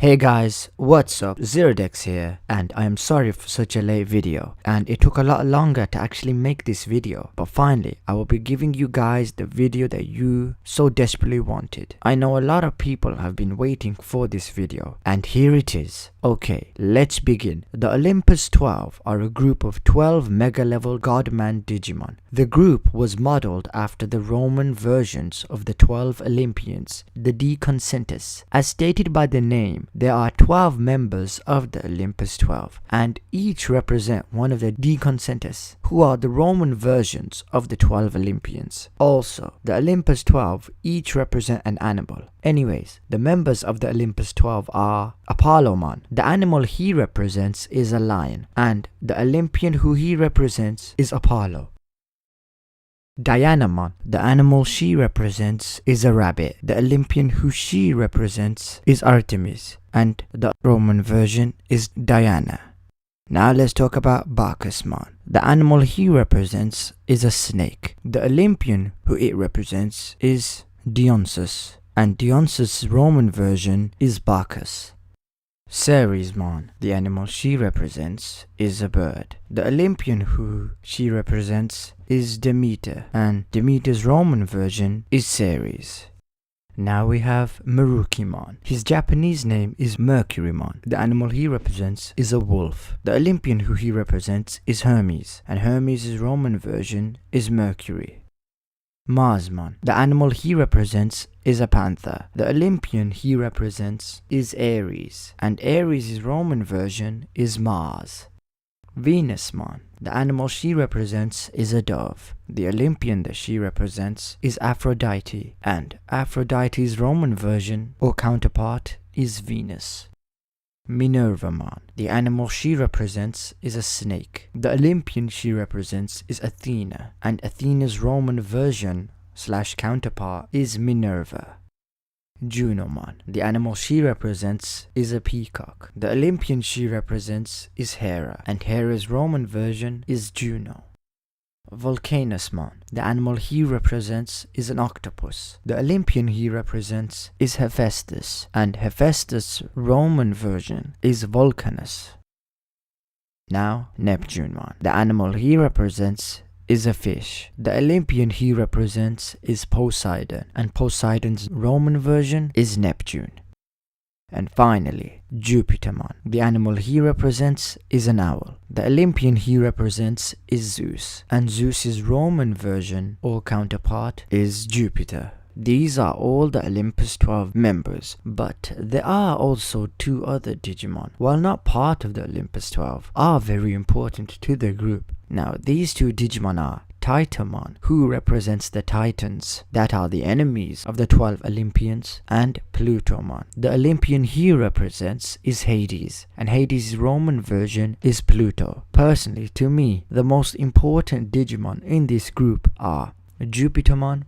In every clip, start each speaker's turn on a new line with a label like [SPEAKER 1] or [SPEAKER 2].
[SPEAKER 1] Hey guys, what's up? ZeroDex here, and I am sorry for such a late video, and it took a lot longer to actually make this video, but finally I will be giving you guys the video that you so desperately wanted. I know a lot of people have been waiting for this video, and here it is. Okay, let's begin. The Olympus 12 are a group of 12 mega-level Godman Digimon. The group was modeled after the Roman versions of the 12 Olympians, the Diconcentus. As stated by the name, there are 12 members of the Olympus 12, and each represent one of the Diconcentus, who are the Roman versions of the 12 Olympians. Also, the Olympus 12 each represent an animal. Anyways, the members of the Olympus 12 are Apollomon. The animal he represents is a lion, and the Olympian who he represents is Apollo. Dianamon. The animal she represents is a rabbit. The Olympian who she represents is Artemis, and the Roman version is Diana. Now let's talk about Bacchusmon. The animal he represents is a snake. The Olympian who it represents is Dionysus, and Dionysus' Roman version is Bacchus. Ceresmon. The animal she represents is a bird. The Olympian who she represents is Demeter, and Demeter's Roman version is Ceres. Now we have Merukimon. His Japanese name is Merukimon. The animal he represents is a wolf. The Olympian who he represents is Hermes, and Hermes' Roman version is Mercury. Marsmon. The animal he represents is a panther. The Olympian he represents is Ares, and Ares' Roman version is Mars. Venusmon. The animal she represents is a dove. The Olympian that she represents is Aphrodite, and Aphrodite's Roman version or counterpart is Venus. Minervamon. The animal she represents is a snake. The Olympian she represents is Athena, and Athena's Roman version / counterpart is Minerva. Junomon. The animal she represents is a peacock. The Olympian she represents is Hera, and Hera's Roman version is Juno. Vulcanusmon. The animal he represents is an octopus. The Olympian he represents is Hephaestus, and Hephaestus' Roman version is Vulcanus. Now, Neptunemon. The animal he represents is a fish. The Olympian he represents is Poseidon, and Poseidon's Roman version is Neptune. And finally, Jupitermon. The animal he represents is an owl. The Olympian he represents is Zeus, and Zeus's Roman version or counterpart is Jupiter. These are all the Olympus 12 members, but there are also two other Digimon, while not part of the Olympus 12, are very important to the group. Now, these two Digimon are Titanmon, who represents the Titans that are the enemies of the 12 Olympians, and Plutommon. The Olympian he represents is Hades, and Hades' Roman version is Pluto. Personally, to me, the most important Digimon in this group are Jupitermon,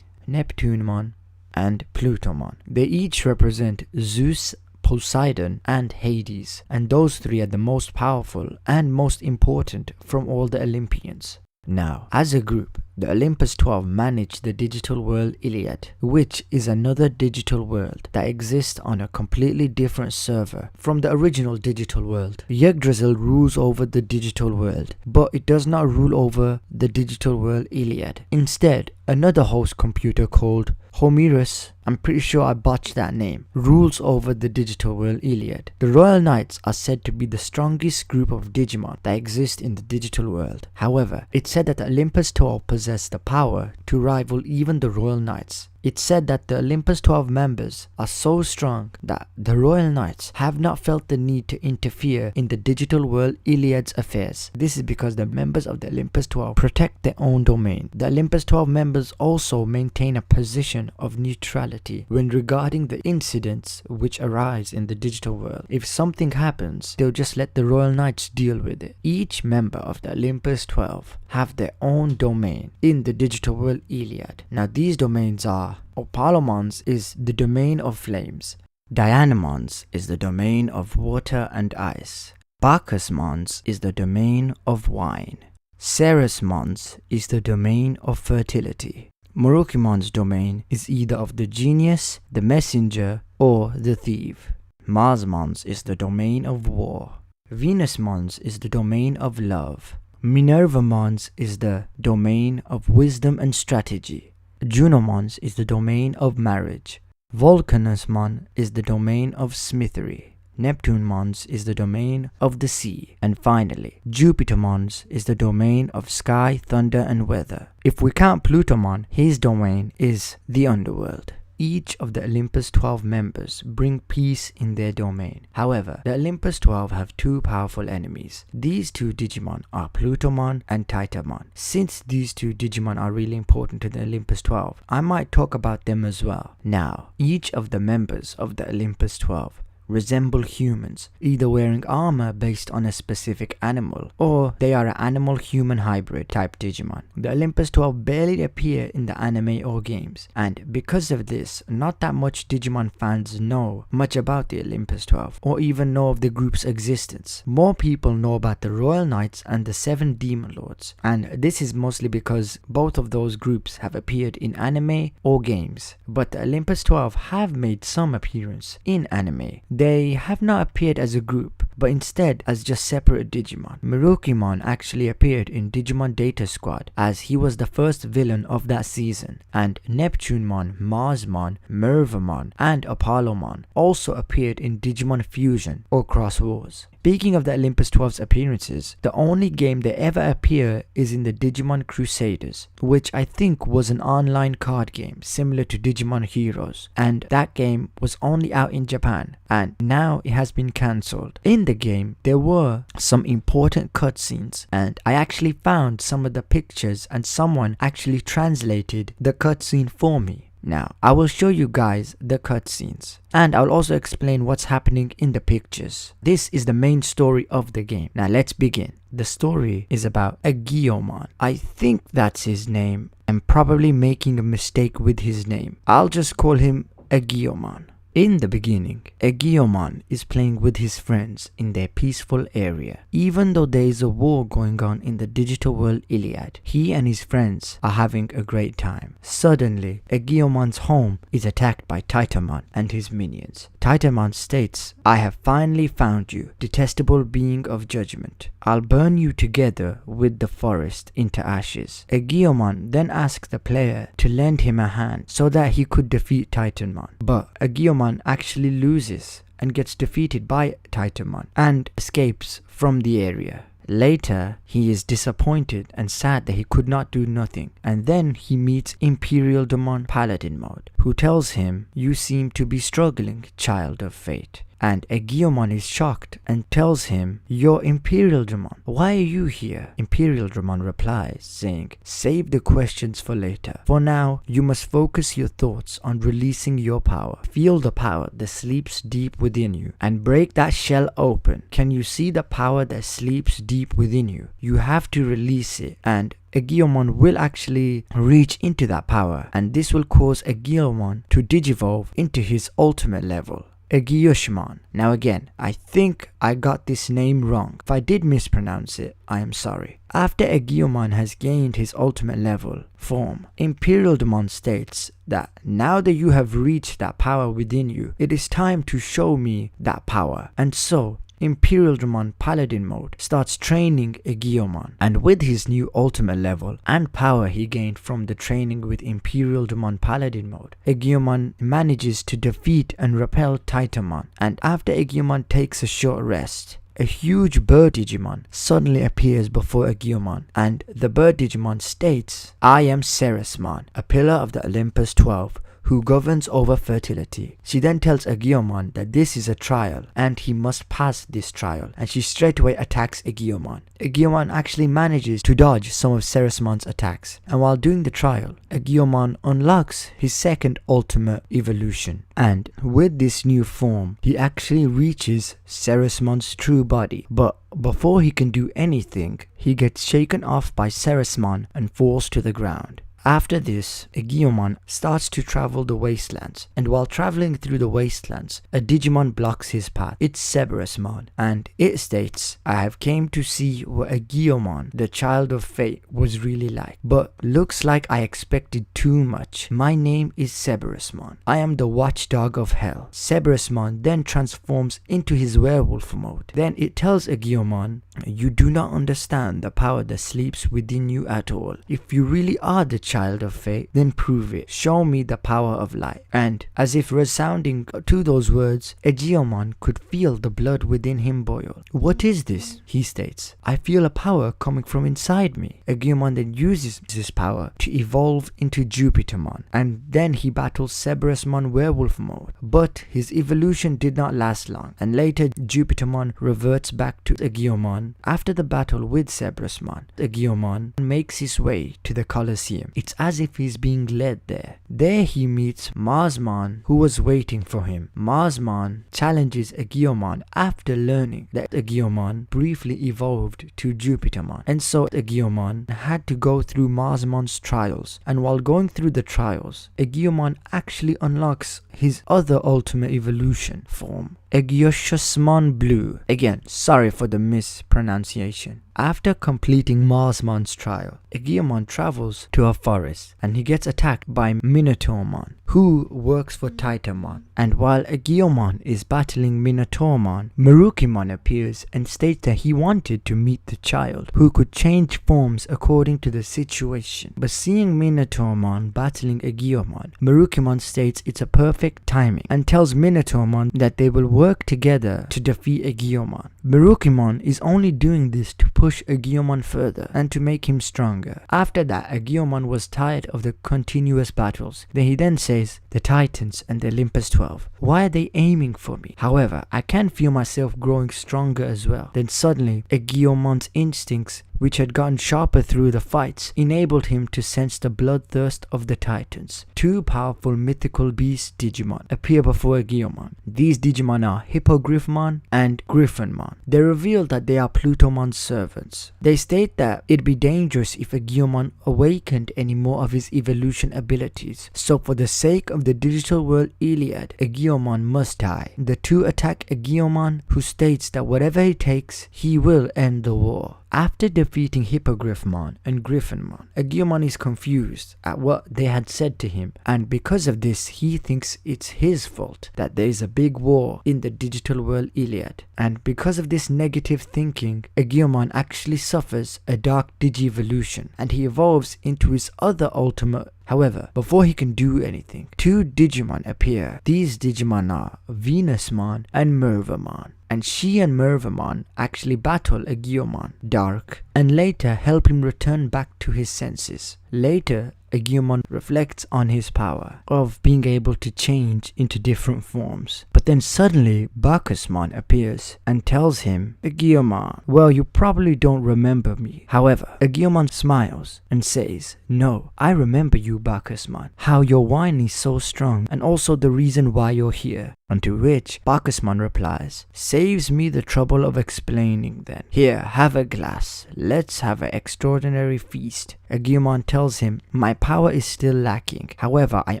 [SPEAKER 1] Neptunemon, and Plutommon. They each represent Zeus, Poseidon, and Hades, and those three are the most powerful and most important from all the Olympians. Now, as a group, the Olympus 12 manage the digital world Iliad, which is another digital world that exists on a completely different server from the original digital world. Yggdrasil rules over the digital world, but it does not rule over the digital world Iliad. Instead, another host computer called Homerus, I'm pretty sure I botched that name, rules over the digital world Iliad. The Royal Knights are said to be the strongest group of Digimon that exist in the digital world. However, it's said that the Olympus 12 possess the power to rival even the Royal Knights. It's said that the Olympus 12 members are so strong that the Royal Knights have not felt the need to interfere in the digital world Iliad's affairs. This is because the members of the Olympus 12 protect their own domain. The Olympus 12 members also maintain a position of neutrality when regarding the incidents which arise in the digital world. If something happens, they'll just let the Royal Knights deal with it. Each member of the Olympus 12 have their own domain in the digital world Iliad. Now, these domains are Apollomon's is the domain of flames, Dianamon's is the domain of water and ice, Bacchusmon's is the domain of wine, Ceresmon's is the domain of fertility, Merukimon's domain is either of the genius, the messenger, or the thief. Marsmons is the domain of war. Venusmons is the domain of love. Minervamons is the domain of wisdom and strategy. Junomons is the domain of marriage. Vulcanusmon is the domain of smithery. Neptunemons is the domain of the sea. And finally, Jupitermons is the domain of sky, thunder and weather. If we count Plutommon, his domain is the underworld. Each of the Olympus 12 members bring peace in their domain. However, the Olympus 12 have two powerful enemies. These two Digimon are Plutommon and Titanmon. Since these two Digimon are really important to the Olympus 12, I might talk about them as well. Now, each of the members of the Olympus 12 resemble humans, either wearing armor based on a specific animal, or they are an animal-human hybrid type Digimon. The Olympus 12 barely appear in the anime or games, and because of this, not that much Digimon fans know much about the Olympus 12, or even know of the group's existence. More people know about the Royal Knights and the 7 Demon Lords, and this is mostly because both of those groups have appeared in anime or games. But the Olympus 12 have made some appearance in anime. They have not appeared as a group, but instead as just separate Digimon. Merukimon actually appeared in Digimon Data Squad, as he was the first villain of that season, and Neptunemon, Marsmon, Minervamon, and Apollomon also appeared in Digimon Fusion or Cross Wars. Speaking of the Olympus 12's appearances, the only game they ever appear is in the Digimon Crusaders, which I think was an online card game similar to Digimon Heroes, and that game was only out in Japan, and now it has been cancelled. In the game, there were some important cutscenes, and I actually found some of the pictures and someone actually translated the cutscene for me. Now, I will show you guys the cutscenes, and I'll also explain what's happening in the pictures. This is the main story of the game. Now let's begin. The story is about Digivolution. I think that's his name. I'm probably making a mistake with his name. I'll just call him Digivolution. In the beginning, Digivolution is playing with his friends in their peaceful area. Even though there is a war going on in the digital world Iliad, he and his friends are having a great time. Suddenly, Digivolution's home is attacked by Titanmon and his minions. Titanmon states, "I have finally found you, detestable being of judgment. I'll burn you together with the forest into ashes." Digivolution then asks the player to lend him a hand so that he could defeat Titanmon. But Digivolution actually loses and gets defeated by Titanmon and escapes from the area. Later, he is disappointed and sad that he could not do nothing, and then he meets Imperialdemon Paladin Mode, who tells him, "You seem to be struggling, child of fate." And Digivolution is shocked and tells him, "You're Imperialdemon. Why are you here?" Imperialdemon replies, saying, "Save the questions for later. For now, you must focus your thoughts on releasing your power. Feel the power that sleeps deep within you and break that shell open. Can you see the power that sleeps deep within you? You have to release it." And Digivolution will actually reach into that power, and this will cause Digivolution to digivolve into his ultimate level. Bacchusmon. Now again, I think I got this name wrong. If I did mispronounce it, I am sorry. After Digivolution has gained his ultimate level form, Imperialdemon states that now that you have reached that power within you, it is time to show me that power. And so, Imperialdemon Paladin Mode starts training Digivolution, and with his new ultimate level and power he gained from the training with Imperialdemon Paladin Mode, Digivolution manages to defeat and repel Titanmon. And after Digivolution takes a short rest, a huge bird Digimon suddenly appears before Digivolution, and the bird Digimon states, "I am Ceresmon, a pillar of the Olympus 12, who governs over fertility." She then tells Digivolution that this is a trial and he must pass this trial, and she straightaway attacks Digivolution. Digivolution actually manages to dodge some of Ceresmon's attacks, and while doing the trial, Digivolution unlocks his second ultimate evolution, and with this new form, he actually reaches Ceresmon's true body. But before he can do anything, he gets shaken off by Ceresmon and falls to the ground. After this, Digivolution starts to travel the wastelands, and while traveling through the wastelands, a Digimon blocks his path. It's Ceresmon, and it states, "I have came to see what Digivolution, the child of fate, was really like, but looks like I expected too much. My name is Ceresmon. I am the watchdog of hell." Ceresmon then transforms into his werewolf mode. Then it tells Digivolution, "You do not understand the power that sleeps within you at all. If you really are the child of fate, then prove it. Show me the power of light." And as if resounding to those words, Digivolution could feel the blood within him boil. "What is this?" he states. "I feel a power coming from inside me." Digivolution then uses this power to evolve into Jupitermon, and then he battles Ceresmon werewolf mode. But his evolution did not last long, and later Jupitermon reverts back to Digivolution. After the battle with Ceresmon, Digivolution makes his way to the Colosseum. It's as if he's being led there. There he meets Marsmon, who was waiting for him. Marsmon challenges Digivolution after learning that Digivolution briefly evolved to Jupitermon, and so Digivolution had to go through Marsmon's trials. And while going through the trials, Digivolution actually unlocks his other ultimate evolution form, Bacchusmon Blue. Again, sorry for the mispronunciation. After completing Marsmon's trial, Digivolution travels to a forest and he gets attacked by Minervamon, who works for Titanmon. And while Digivolution is battling Minervamon, Merukimon appears and states that he wanted to meet the child, who could change forms according to the situation. But seeing Minervamon battling Digivolution, Merukimon states it's a perfect timing and tells Minervamon that they will work together to defeat Digivolution. Merukimon is only doing this to push Digivolution further and to make him stronger. After that, Digivolution was tired of the continuous battles. He then says, "The Titans and the Olympus 12, why are they aiming for me? However, I can feel myself growing stronger as well." Then suddenly, Digivolution's instincts, which had gotten sharper through the fights, enabled him to sense the bloodthirst of the Titans. Two powerful mythical beast Digimon appear before Digivolution. These Digimon are Hippogriffmon and Griffinmon. They reveal that they are Plutommon's servants. They state that it'd be dangerous if Digivolution awakened any more of his evolution abilities, so for the sake of the digital world Iliad, Digivolution must die. The two attack Digivolution, who states that whatever he takes, he will end the war. After defeating Hippogriffmon and Griffinmon, Digivolution is confused at what they had said to him, and because of this he thinks it's his fault that there is a big war in the digital world Iliad. And because of this negative thinking, Digivolution actually suffers a dark Digivolution, and he evolves into his other ultimate. However, before he can do anything, two Digimon appear. These Digimon are Venusmon and Minervamon, and she and Minervamon actually battle Digivolution dark and later help him return back to his senses. Later, Digivolution reflects on his power of being able to change into different forms. But then suddenly Bacchusmon appears and tells him, "Digivolution, well, you probably don't remember me." However, Digivolution smiles and says, "No, I remember you, Bacchusmon. How your wine is so strong and also the reason why you're here." Unto which Bacchusmon replies, "Saves me the trouble of explaining then. Here, have a glass. Let's have an extraordinary feast." Digivolution tells him, "My power is still lacking. However, I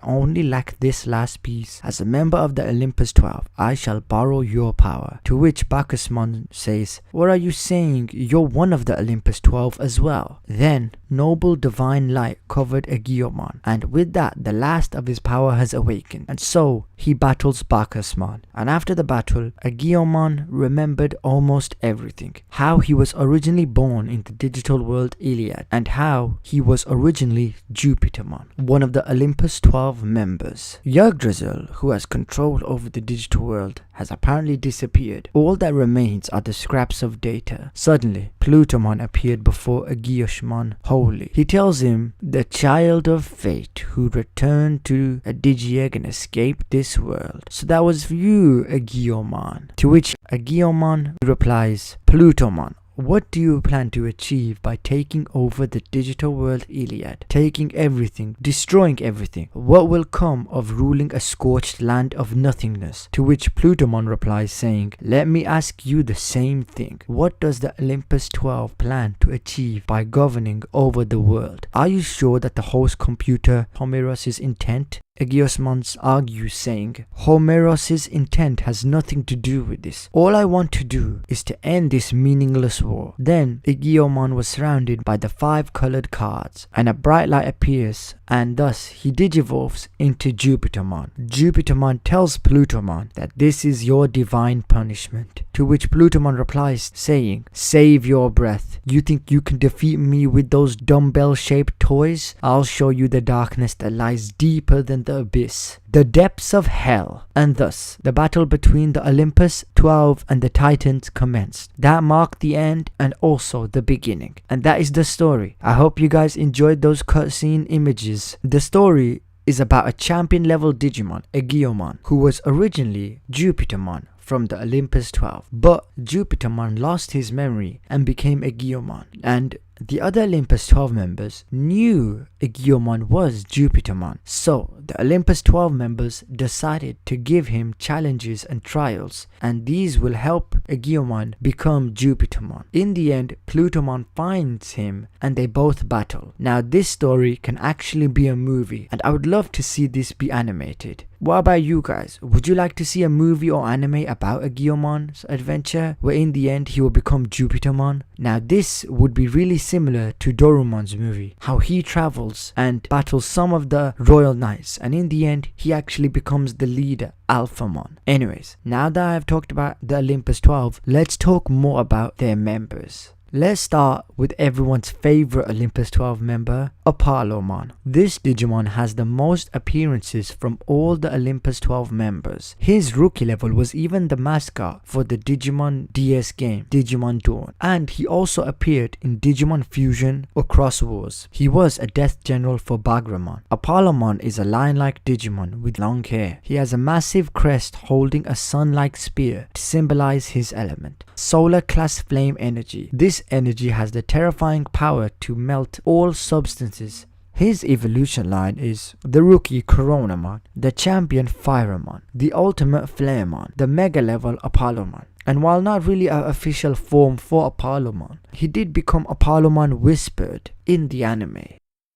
[SPEAKER 1] only lack this last piece. As a member of the Olympus 12, I shall borrow your power." To which Bacchusmon says, "What are you saying? You're one of the Olympus 12 as well." Then, noble divine light covered Digivolution, and with that, the last of his power has awakened. And so, he battles Bacchusmon. And after the battle, Digivolution remembered almost everything. How he was originally born in the digital world Iliad, and how he was originally Jupitermon, one of the Olympus 12 members. Yggdrasil, who has control over the digital world, has apparently disappeared. All that remains are the scraps of data. Suddenly, Plutommon appeared before Bacchusmon wholly. He tells him, "The child of fate who returned to a Digiegg and escaped this world. So that was you, Digivolution." To which Digivolution replies, "Plutommon, What do you plan to achieve by taking over the digital world Iliad? Taking everything, destroying everything. What will come of ruling a scorched land of nothingness? To which Plutommon replies saying, let me ask you the same thing. What does the Olympus 12 plan to achieve by governing over the world? Are you sure that the host computer Homeros's intent? Agiosmon argues saying, Homeros's intent has nothing to do with this. All I want to do is to end this meaningless war. Then Agiomon was surrounded by the 5 colored cards, and a bright light appears, and thus he digivolves into Jupitermon. Jupitermon tells Plutommon that this is your divine punishment. To which Plutommon replies saying, save your breath. You think you can defeat me with those dumbbell-shaped toys? I'll show you the darkness that lies deeper than the abyss, the depths of hell. And thus the battle between the Olympus 12 and the Titans commenced. That marked the end and also the beginning. And that is the story. I hope you guys enjoyed those cutscene images. The story is about a champion level Digimon, Agiomon, who was originally Jupitermon from the Olympus 12, but Jupitermon lost his memory and became Agiomon, and the other Olympus 12 members knew Agiomon was Jupitermon, so the Olympus 12 members decided to give him challenges and trials, and these will help Agiomon become Jupitermon. In the end, Plutommon finds him and they both battle. Now this story can actually be a movie, and I would love to see this be animated. What about you guys? Would you like to see a movie or anime about Agiomon's adventure, where in the end he will become Jupitermon? Now this would be really similar to Doraemon's movie, how he travels and battles some of the royal knights, and in the end he actually becomes the leader, Alphamon. Anyways, now that I've talked about the Olympus 12, let's talk more about their members. Let's start with everyone's favorite Olympus 12 member, Apollomon. This Digimon has the most appearances from all the Olympus 12 members. His rookie level was even the mascot for the Digimon DS game, Digimon Dawn, and he also appeared in Digimon Fusion or Cross Wars. He was a death general for Bagramon. Apollomon is a lion-like Digimon with long hair. He has a massive crest holding a sun-like spear to symbolize his element, solar class flame energy. This energy has the terrifying power to melt all substances. His evolution line is the rookie Coronamon, the champion Firemon, the ultimate Flamemon, the mega level Apollomon. And while not really an official form for Apollomon, he did become Apollomon Whispered in the anime.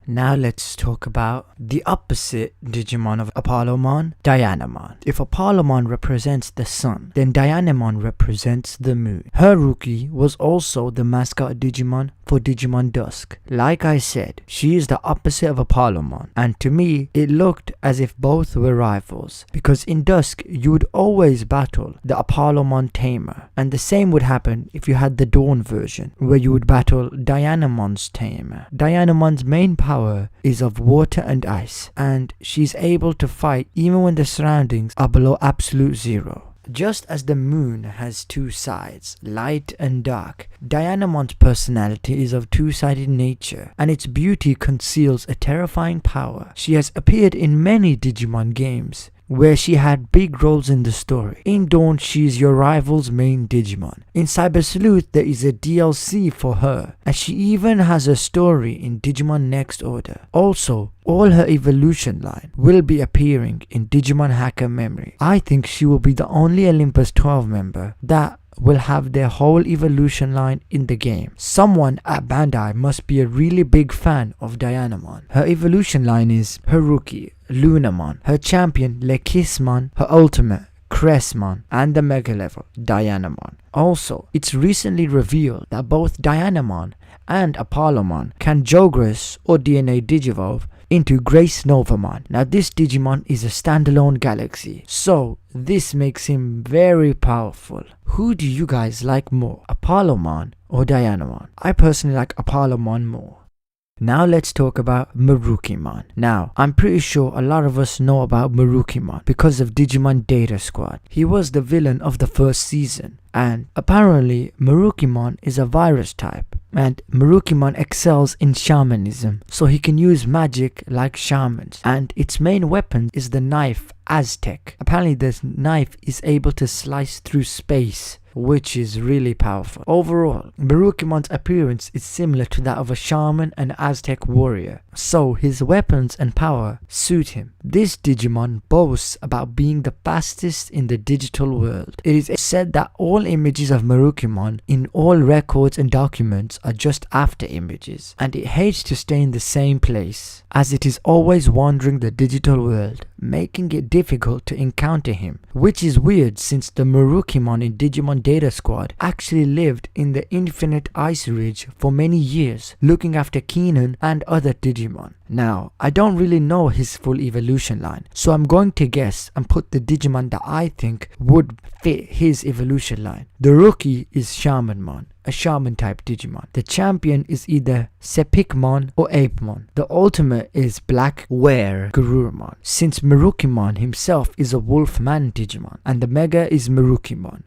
[SPEAKER 1] Now let's talk about the opposite Digimon of Apollomon, Dianamon. If Apollomon represents the sun, then Dianamon represents the moon. Her rookie was also the mascot Digimon for Digimon Dusk. Like I said, she is the opposite of Apollomon, and to me it looked as if both were rivals, because in Dusk you would always battle the Apollomon tamer, and the same would happen if you had the Dawn version, where you would battle Dianamon's tamer. Dianamon's main power is of water and ice, and she's able to fight even when the surroundings are below absolute zero. Just as the moon has two sides, light and dark, Dianamon's personality is of two-sided nature, and its beauty conceals a terrifying power. She has appeared in many Digimon games, where she had big roles in the story. In Dawn, she is your rival's main Digimon. In Cyber Sleuth, there is a DLC for her, and she even has a story in Digimon Next Order. Also, all her evolution line will be appearing in Digimon Hacker Memory. I think she will be the only Olympus 12 member that will have their whole evolution line in the game. Someone at Bandai must be a really big fan of Dianamon. Her evolution line is her rookie, Lunamon, her champion, Bacchusmon, her ultimate, Ceresmon, and the mega level, Dianamon. Also, it's recently revealed that both Dianamon and Apollomon can Jogress or DNA Digivolve into Gracenovamon. Now this Digimon is a standalone galaxy, so this makes him very powerful. Who do you guys like more, Apollomon or Dianamon? I personally like Apollomon more. Now let's talk about Merukimon. Now, I'm pretty sure a lot of us know about Merukimon because of Digimon Data Squad. He was the villain of the first season, and apparently Merukimon is a virus type, and Merukimon excels in shamanism, so he can use magic like shamans, and its main weapon is the knife Aztec. Apparently this knife is able to slice through space which is really powerful. Overall, Merukimon's appearance is similar to that of a shaman and Aztec warrior, so his weapons and power suit him. This Digimon boasts about being the fastest in the digital world. It is said that all images of Merukimon in all records and documents are just after images, and it hates to stay in the same place, as it is always wandering the digital world, making it difficult to encounter him, which is weird since the Merukimon in Digimon Data Squad actually lived in the Infinite Ice Ridge for many years, looking after Keenan and other Digimon. Now, I don't really know his full evolution line, so I'm going to guess and put the Digimon that I think would fit his evolution line. The rookie is Shamanmon, a shaman type Digimon. The champion is either Sepikmon or Apemon. The ultimate is Black Were Garurumon, since Merukimon himself is a Wolfman Digimon, and the Mega is Merukimon.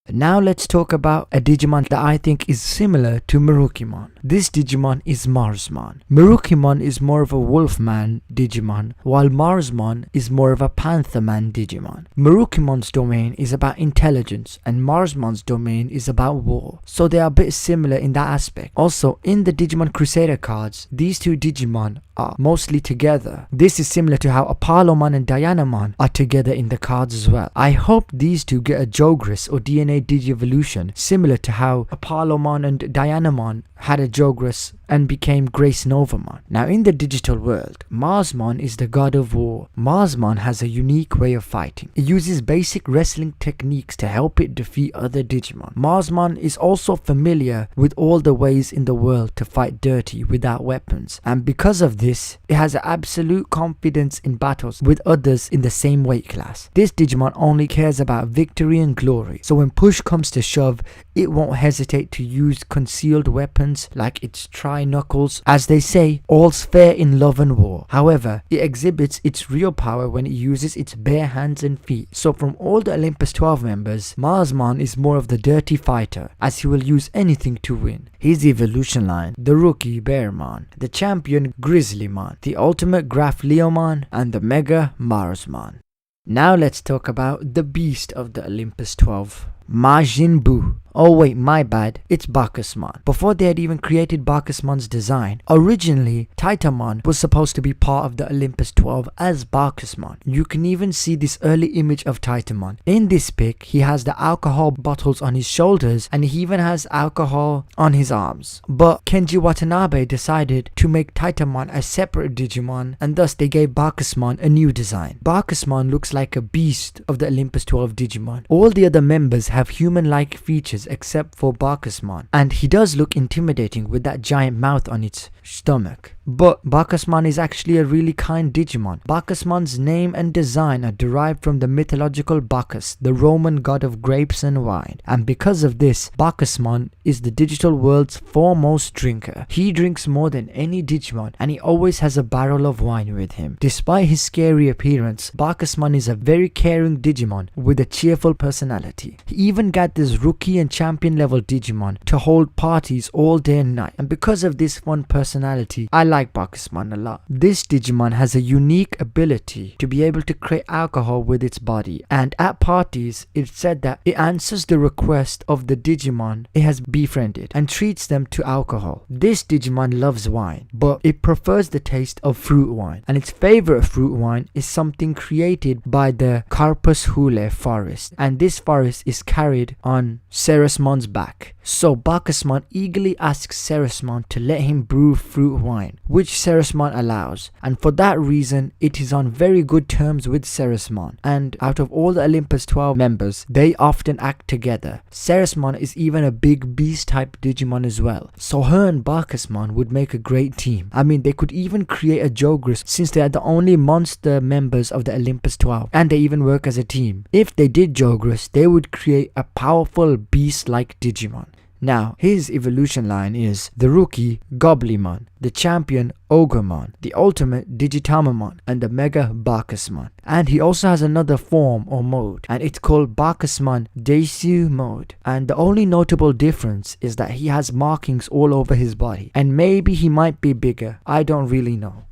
[SPEAKER 1] Now let's talk about a Digimon that I think is similar to Merukimon. This Digimon is Marsmon. Merukimon is more of a Wolfman Digimon, while Marsmon is more of a Pantherman Digimon. Merukimon's domain is about intelligence and Marsmon's domain is about war, so they are a bit similar in that aspect. Also, in the Digimon Crusader cards, these two Digimon are mostly together. This is similar to how Apollomon and Dianamon are together in the cards as well. I hope these two get a Jogress or DNA Digivolution, similar to how Apollomon and Dianamon had a Jogress and became Grace Novamon. Now in the digital world, Marsmon is the god of war. Marsmon has a unique way of fighting. It uses basic wrestling techniques to help it defeat other Digimon. Marsmon is also familiar with all the ways in the world to fight dirty without weapons, and because of this, it has absolute confidence in battles with others in the same weight class. This Digimon only cares about victory and glory, so when push comes to shove, it won't hesitate to use concealed weapons like its tri-knuckles. As they say, all's fair in love and war. However, it exhibits its real power when it uses its bare hands and feet. So from all the Olympus 12 members, Marsmon is more of the dirty fighter, as he will use anything to win. His evolution line: the rookie Bearmon, the champion Grizzlymon, the ultimate Grafleomon, and the mega Marsmon. Now let's talk about the beast of the Olympus 12, Majin Buu. Oh wait, my bad, it's Bacchusmon. Before they had even created Bacchusmon's design, originally Titamon was supposed to be part of the Olympus 12 as Bacchusmon. You can even see this early image of Titamon. In this pic, he has the alcohol bottles on his shoulders and he even has alcohol on his arms. But Kenji Watanabe decided to make Titamon a separate Digimon, and thus they gave Bacchusmon a new design. Bacchusmon looks like a beast of the Olympus 12 Digimon. All the other members have human-like features except for Bacchusmon, and he does look intimidating with that giant mouth on its stomach. But Bacchusmon is actually a really kind Digimon. Bacchusmon's name and design are derived from the mythological Bacchus, the Roman god of grapes and wine, and because of this, Bacchusmon is the digital world's foremost drinker. He drinks more than any Digimon, and he always has a barrel of wine with him. Despite his scary appearance, Bacchusmon is a very caring Digimon with a cheerful personality. He even gathers rookie and champion level Digimon to hold parties all day and night, and because of this fun personality, I like Bacchusmon a lot. This Digimon has a unique ability to be able to create alcohol with its body, and at parties it's said that it answers the request of the Digimon it has befriended and treats them to alcohol. This Digimon loves wine, but it prefers the taste of fruit wine, and its favorite fruit wine is something created by the Carpus Hule forest, and this forest is carried on Ceresmon's back. So Bacchusmon eagerly asks Ceresmon to let him brew fruit wine, which Ceresmon allows, and for that reason it is on very good terms with Ceresmon, and out of all the Olympus 12 members, they often act together. Ceresmon is even a big beast type Digimon as well, so her and Bacchusmon would make a great team. I mean, they could even create a Jogress since they are the only monster members of the Olympus 12, and they even work as a team. If they did Jogress, they would create a powerful beast-like Digimon. Now, his evolution line is the rookie Goblymon, the champion Ogremon, the ultimate Digitamon, and the mega Bacchusmon. And he also has another form or mode, and it's called Bacchusmon Desu mode. And the only notable difference is that he has markings all over his body, and maybe he might be bigger, I don't really know.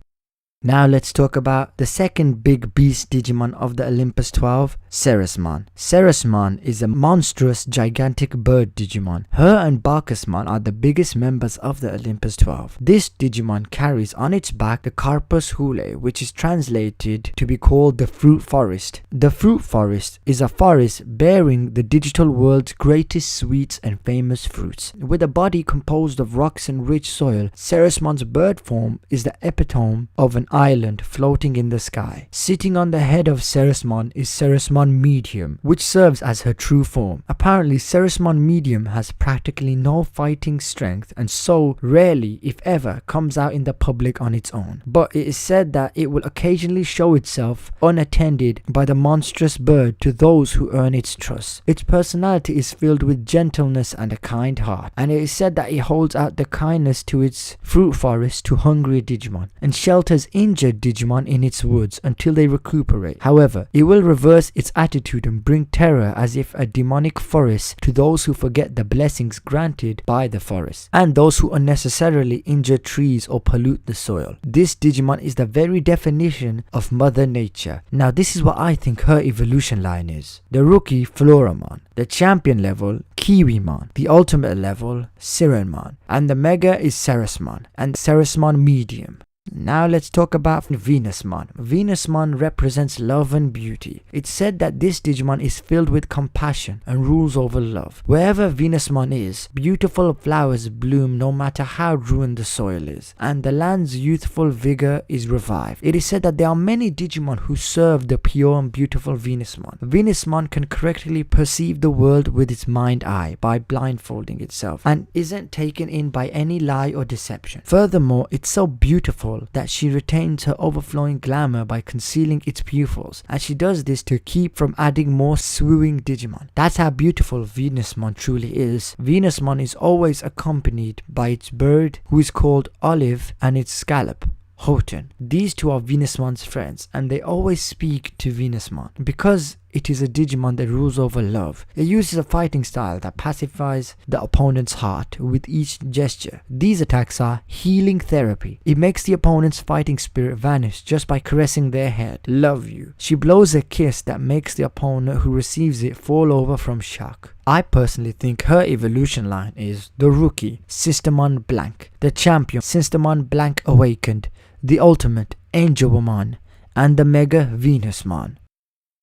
[SPEAKER 1] Now let's talk about the second big beast Digimon of the Olympus 12, Ceresmon. Ceresmon is a monstrous, gigantic bird Digimon. Her and Bacchusmon are the biggest members of the Olympus 12. This Digimon carries on its back the Carpus Hule, which is translated to be called the Fruit Forest. The Fruit Forest is a forest bearing the digital world's greatest sweets and famous fruits. With a body composed of rocks and rich soil, Ceresmon's bird form is the epitome of an island floating in the sky. Sitting on the head of Ceresmon is Ceresmon Medium, which serves as her true form. Apparently, Ceresmon Medium has practically no fighting strength and so rarely, if ever, comes out in the public on its own. But it is said that it will occasionally show itself unattended by the monstrous bird to those who earn its trust. Its personality is filled with gentleness and a kind heart, and it is said that it holds out the kindness to its fruit forest to hungry Digimon and shelters injured Digimon in its woods until they recuperate. However, it will reverse its attitude and bring terror as if a demonic forest to those who forget the blessings granted by the forest and those who unnecessarily injure trees or pollute the soil. This Digimon is the very definition of Mother Nature. Now this is what I think her evolution line is. The rookie Floramon, the champion level Kiwimon, the ultimate level Sirenmon, and the mega is Ceresmon and Ceresmon Medium. Now let's talk about Venusmon. Venusmon represents love and beauty. It's said that this Digimon is filled with compassion and rules over love. Wherever Venusmon is, beautiful flowers bloom no matter how ruined the soil is, and the land's youthful vigor is revived. It is said that there are many Digimon who serve the pure and beautiful Venusmon. Venusmon can correctly perceive the world with its mind eye by blindfolding itself and isn't taken in by any lie or deception. Furthermore, it's so beautiful that she retains her overflowing glamour by concealing its pupils, and she does this to keep from adding more swooning Digimon. That's how beautiful Venusmon truly is. Venusmon is always accompanied by its bird, who is called Olive, and its scallop, Houghton. These two are Venusmon's friends, and they always speak to Venusmon. Because it is a Digimon that rules over love, it uses a fighting style that pacifies the opponent's heart with each gesture. These attacks are healing therapy. It makes the opponent's fighting spirit vanish just by caressing their head. Love you. She blows a kiss that makes the opponent who receives it fall over from shock. I personally think her evolution line is the rookie Systemon Blank, the champion Systemon Blank Awakened, the ultimate Angelomon, and the mega Venusmon.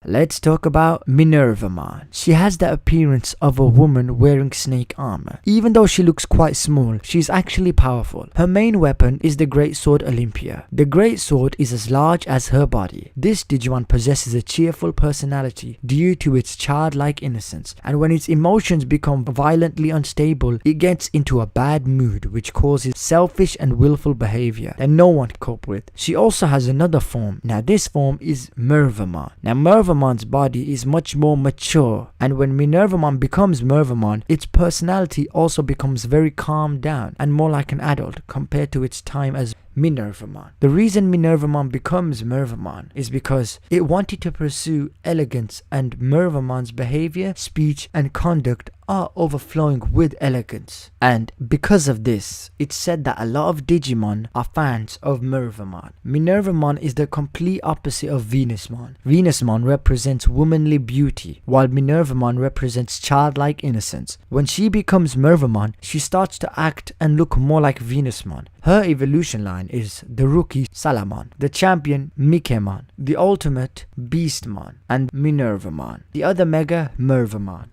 [SPEAKER 1] Let's talk about Minervamon. She has the appearance of a woman wearing snake armor. Even though she looks quite small, she's actually powerful. Her main weapon is the Great Sword Olympia. The Great Sword is as large as her body. This Digimon possesses a cheerful personality due to its childlike innocence, and when its emotions become violently unstable, it gets into a bad mood which causes selfish and willful behavior that no one can cope with. She also has another form. Now this form is Mervamon. Now Mervamon's body is much more mature, and when Minervamon becomes Mervamon, its personality also becomes very calmed down and more like an adult compared to its time as Minervamon. The reason Minervamon becomes Mervamon is because it wanted to pursue elegance, and Mervamon's behavior, speech, and conduct are overflowing with elegance. And because of this, it's said that a lot of Digimon are fans of Mervamon. Minervamon is the complete opposite of Venusmon. Venusmon represents womanly beauty, while Minervamon represents childlike innocence. When she becomes Mervamon, she starts to act and look more like Venusmon. Her evolution line is the rookie Salamon, the champion Mikemon, the ultimate Beastmon, and Minervamon, the other mega Mervamon.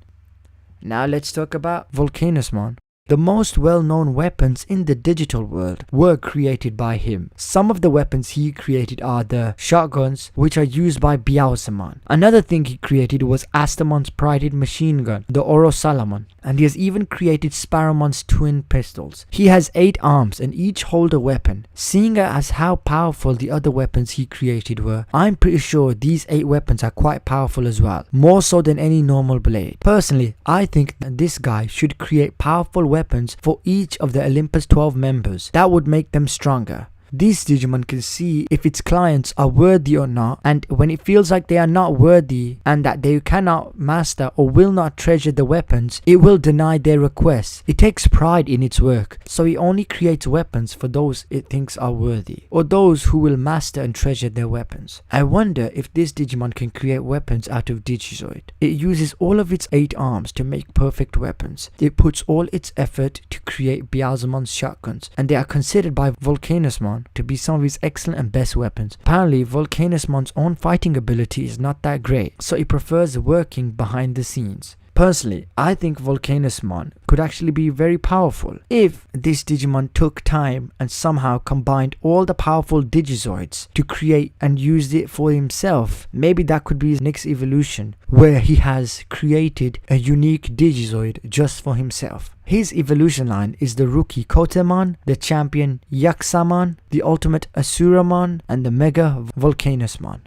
[SPEAKER 1] Now let's talk about Vulcanusmon. The most well-known weapons in the digital world were created by him. Some of the weapons he created are the shotguns, which are used by Bacchusmon. Another thing he created was Astamon's prided machine gun, the Orosalamon, and he has even created Sparamon's twin pistols. He has 8 arms and each hold a weapon. Seeing as how powerful the other weapons he created were, I'm pretty sure these 8 weapons are quite powerful as well, more so than any normal blade. Personally, I think that this guy should create powerful weapons for each of the Olympus 12 members. That would make them stronger. This Digimon can see if its clients are worthy or not, and when it feels like they are not worthy and that they cannot master or will not treasure the weapons, it will deny their requests. It takes pride in its work, so it only creates weapons for those it thinks are worthy, or those who will master and treasure their weapons. I wonder if this Digimon can create weapons out of Digizoid. It uses all of its 8 arms to make perfect weapons. It puts all its effort to create Bacchusmon's shotguns, and they are considered by Vulcanusmon to be some of his excellent and best weapons. Apparently, Vulcanusmon's own fighting ability is not that great, so he prefers working behind the scenes. Personally, I think Vulcanusmon could actually be very powerful if this Digimon took time and somehow combined all the powerful Digizoids to create and used it for himself. Maybe that could be his next evolution, where he has created a unique Digizoid just for himself. His evolution line is the rookie Kotemon, the champion Yaxamon, the ultimate Asuramon, and the mega Vulcanusmon.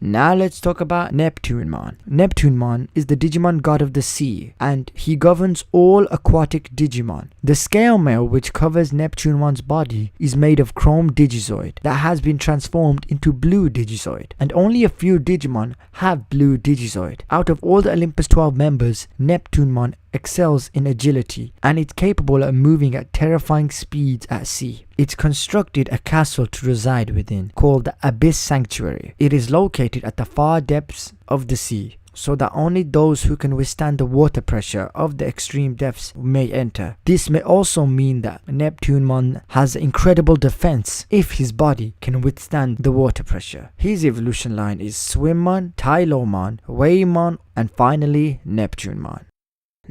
[SPEAKER 1] Now let's talk about Neptunemon. Neptunemon is the Digimon god of the sea, and he governs all aquatic Digimon. The scale mail which covers Neptunemon's body is made of chrome Digizoid that has been transformed into blue Digizoid, and only a few Digimon have blue Digizoid. Out of all the Olympus 12 members, Neptunemon excels in agility, and it's capable of moving at terrifying speeds at sea. It's constructed a castle to reside within, called the Abyss Sanctuary. It is located at the far depths of the sea, so that only those who can withstand the water pressure of the extreme depths may enter. This may also mean that Neptunemon has incredible defense if his body can withstand the water pressure. His evolution line is Swimmon, Tylomon, Waymon, and finally Neptunemon.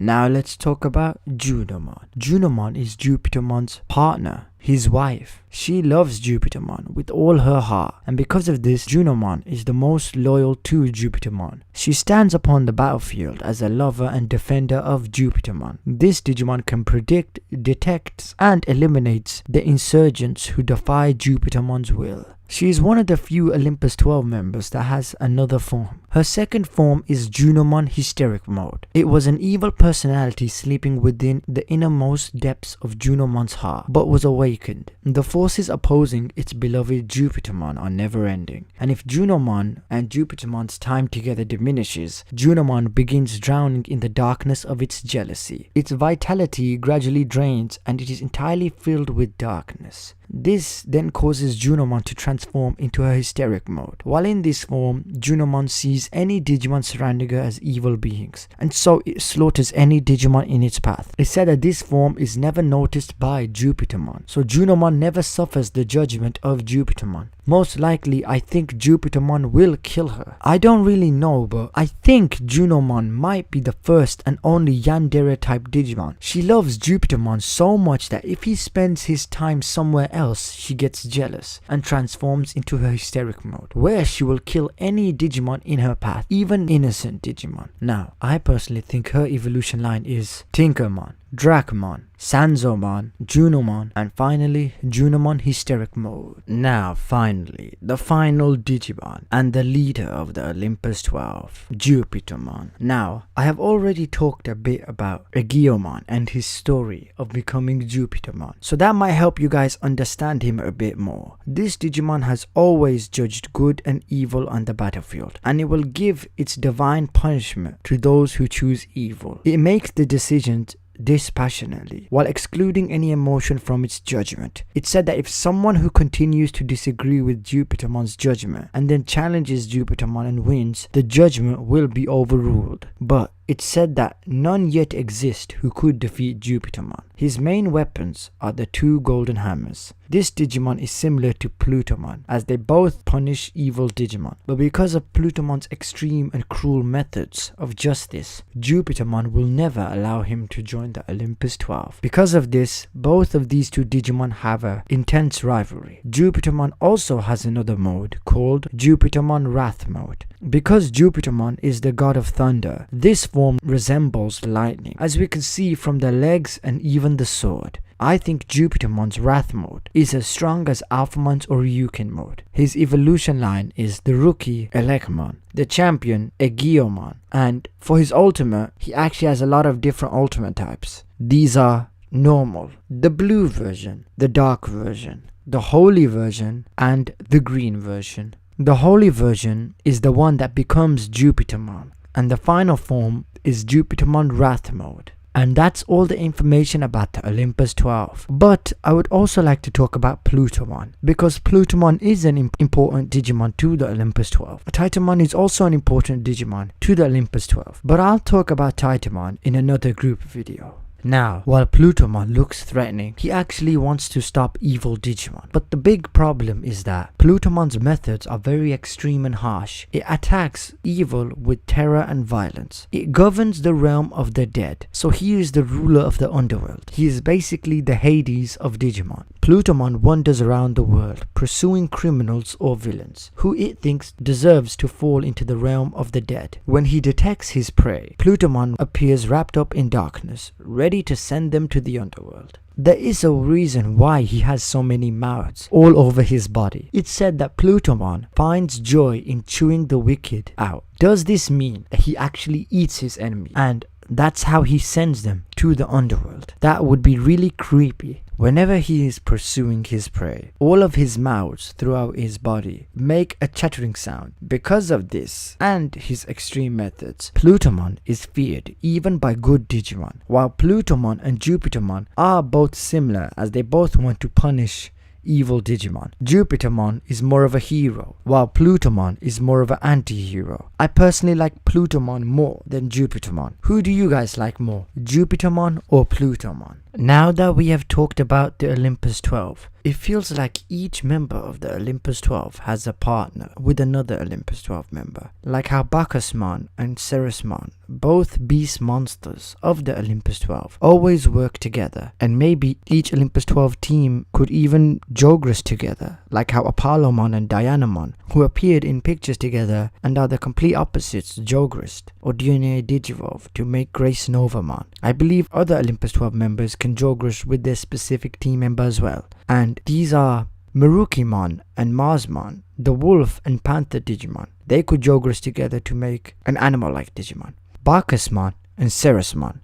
[SPEAKER 1] Now let's talk about Junomon. Junomon is Jupitermon's partner, his wife. She loves Jupitermon with all her heart, and because of this, Junomon is the most loyal to Jupitermon. She stands upon the battlefield as a lover and defender of Jupitermon. This Digimon can predict, detects, and eliminates the insurgents who defy Jupitermon's will. She is one of the few Olympus 12 members that has another form. Her second form is Junomon Hysteric Mode. It was an evil personality sleeping within the innermost depths of Junomon's heart, but was awakened. The forces opposing its beloved Jupitermon are never ending, and if Junomon and Jupitermon's time together diminishes, Junomon begins drowning in the darkness of its jealousy. Its vitality gradually drains, and it is entirely filled with darkness. This then causes Junomon to transform into a hysteric mode. While in this form, Junomon sees any Digimon surrounding her as evil beings, and so it slaughters any Digimon in its path. It's said that this form is never noticed by Jupitermon, so Junomon never suffers the judgment of Jupitermon. Most likely, I think Jupitermon will kill her. I don't really know, but I think Junomon might be the first and only Yandere type Digimon. She loves Jupitermon so much that if he spends his time somewhere else, she gets jealous and transforms into her hysteric mode, where she will kill any Digimon in her path, even innocent Digimon. Now, I personally think her evolution line is Tinkermon, Dracmon, Sanzomon, Junomon, and finally Junomon Hysteric Mode. Now finally, the final Digimon and the leader of the Olympus 12, Jupitermon. Now, I have already talked a bit about Apollomon and his story of becoming Jupitermon, so that might help you guys understand him a bit more. This Digimon has always judged good and evil on the battlefield, and it will give its divine punishment to those who choose evil. It makes the decisions dispassionately, while excluding any emotion from its judgment. It's said that if someone who continues to disagree with Jupitermon's judgment and then challenges Jupitermon and wins, the judgment will be overruled. But it's said that none yet exist who could defeat Jupitermon. His main weapons are the 2 golden hammers. This Digimon is similar to Plutommon, as they both punish evil Digimon. But because of Plutommon's extreme and cruel methods of justice, Jupitermon will never allow him to join the Olympus 12. Because of this, both of these 2 Digimon have an intense rivalry. Jupitermon also has another mode called Jupitermon Wrath Mode. Because Jupitermon is the god of thunder, this form resembles lightning, as we can see from the legs and even the sword. I think Jupitermon's Wrath Mode is as strong as Alphamon's or Ryukin mode. His evolution line is the rookie Elekmon, the champion Apollomon, and for his ultimate, he actually has a lot of different ultimate types. These are normal, the blue version, the dark version, the holy version, and the green version. The holy version is the one that becomes Jupitermon, and the final form is Jupitermon Wrath Mode. And that's all the information about the Olympus 12. But I would also like to talk about Plutommon, because Plutommon is an important Digimon to the Olympus 12. Titanmon is also an important Digimon to the Olympus 12. But I'll talk about Titanmon in another group video. Now, while Plutommon looks threatening, he actually wants to stop evil Digimon. But the big problem is that Plutommon's methods are very extreme and harsh. It attacks evil with terror and violence. It governs the realm of the dead, so he is the ruler of the underworld. He is basically the Hades of Digimon. Plutommon wanders around the world, pursuing criminals or villains, who it thinks deserves to fall into the realm of the dead. When he detects his prey, Plutommon appears wrapped up in darkness, ready to send them to the underworld. There is a reason why he has so many mouths all over his body. It's said that Plutommon finds joy in chewing the wicked out. Does this mean that he actually eats his enemy, and that's how he sends them to the underworld? That would be really creepy. Whenever he is pursuing his prey, all of his mouths throughout his body make a chattering sound. Because of this and his extreme methods, Plutommon is feared even by good Digimon. While Plutommon and Jupitermon are both similar, as they both want to punish evil Digimon, Jupitermon is more of a hero, while Plutommon is more of an anti-hero. I personally like Plutommon more than Jupitermon. Who do you guys like more, Jupitermon or Plutommon? Now that we have talked about the Olympus 12, it feels like each member of the Olympus 12 has a partner with another Olympus 12 member. Like how Bacchusmon and Ceresmon, both beast monsters of the Olympus 12, always work together. And maybe each Olympus 12 team could even jogress together. Like how Apollomon and Dianamon, who appeared in pictures together and are the complete opposites, jogressed or DNA digivolve to make Grace-Novamon. I believe other Olympus 12 members can jogress with their specific team member as well. And these are Merukimon and Marsmon, the wolf and panther Digimon. They could jogress together to make an animal-like Digimon. Bacchusmon and Ceresmon,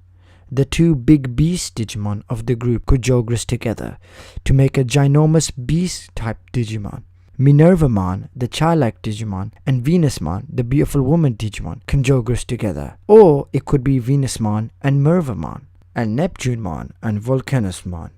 [SPEAKER 1] the two big beast Digimon of the group, could jogress together to make a ginormous beast-type Digimon. Minervamon, the childlike Digimon, and Venusmon, the beautiful woman Digimon, can jogress together. Or it could be Venusmon and Minervamon, and Neptunemon and Vulcanusmon.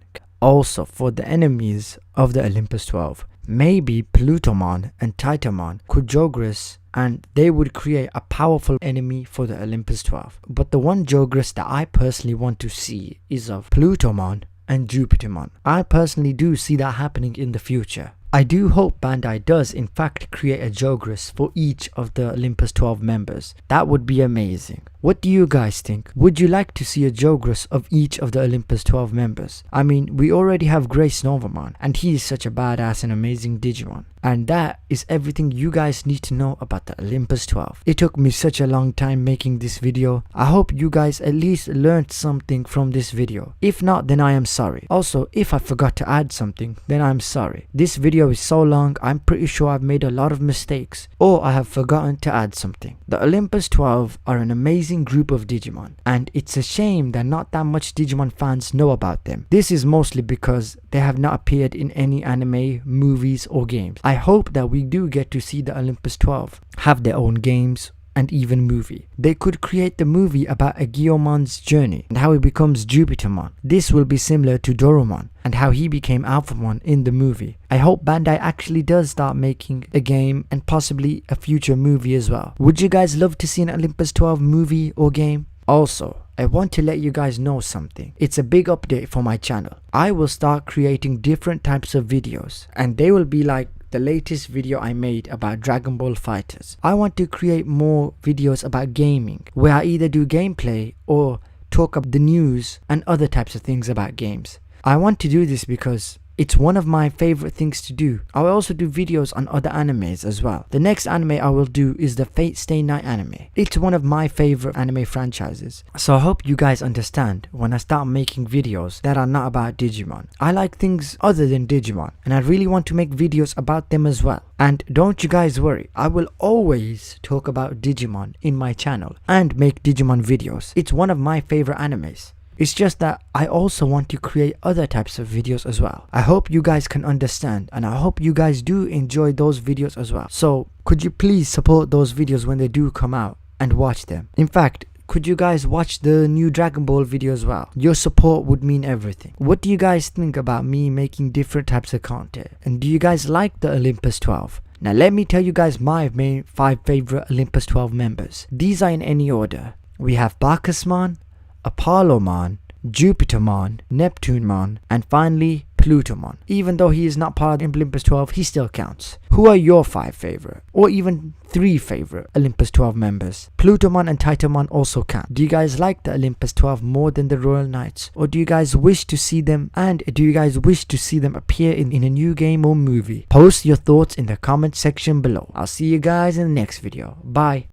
[SPEAKER 1] Also, for the enemies of the Olympus 12, maybe Plutommon and Titanmon could jogress, and they would create a powerful enemy for the Olympus 12. But the one jogress that I personally want to see is of Plutommon and Jupitermon. I personally do see that happening in the future. I do hope Bandai does in fact create a jogress for each of the Olympus 12 members. That would be amazing. What do you guys think? Would you like to see a jogress of each of the Olympus 12 members? I mean, we already have Grace-Novamon, and he is such a badass and amazing Digimon. And that is everything you guys need to know about the Olympus 12. It took me such a long time making this video. I hope you guys at least learned something from this video. If not, then I am sorry. Also, if I forgot to add something, then I'm sorry. This video is so long, I'm pretty sure I've made a lot of mistakes, or I have forgotten to add something. The Olympus 12 are an amazing group of Digimon, and it's a shame that not that much Digimon fans know about them. This is mostly because they have not appeared in any anime, movies or games. I hope that we do get to see the Olympus 12 have their own games and even movie. They could create the movie about Agiomon's journey and how he becomes Jupitermon. This will be similar to Doromon and how he became Alphamon in the movie. I hope Bandai actually does start making a game and possibly a future movie as well. Would you guys love to see an Olympus 12 movie or game? Also, I want to let you guys know something. It's a big update for my channel. I will start creating different types of videos, and they will be like the latest video I made about Dragon Ball Fighters. I want to create more videos about gaming, where I either do gameplay or talk about the news and other types of things about games. I want to do this because it's one of my favorite things to do. I will also do videos on other animes as well. The next anime I will do is the Fate Stay Night anime. It's one of my favorite anime franchises. So I hope you guys understand when I start making videos that are not about Digimon. I like things other than Digimon, and I really want to make videos about them as well. And don't you guys worry, I will always talk about Digimon in my channel and make Digimon videos. It's one of my favorite animes. It's just that I also want to create other types of videos as well. I hope you guys can understand, and I hope you guys do enjoy those videos as well. So could you please support those videos when they do come out and watch them? In fact, could you guys watch the new Dragon Ball video as well? Your support would mean everything. What do you guys think about me making different types of content? And do you guys like the Olympus 12? Now let me tell you guys my main 5 favorite Olympus 12 members. These are in any order. We have Bacchusmon, Apollomon, Jupitermon, Neptunemon, and finally Plutommon. Even though he is not part of Olympus 12, he still counts. Who are your 5 favorite, or even 3 favorite Olympus 12 members? Plutommon and Titanmon also count. Do you guys like the Olympus 12 more than the Royal Knights? Or do you guys wish to see them, and do you guys wish to see them appear in a new game or movie? Post your thoughts in the comment section below. I'll see you guys in the next video. Bye.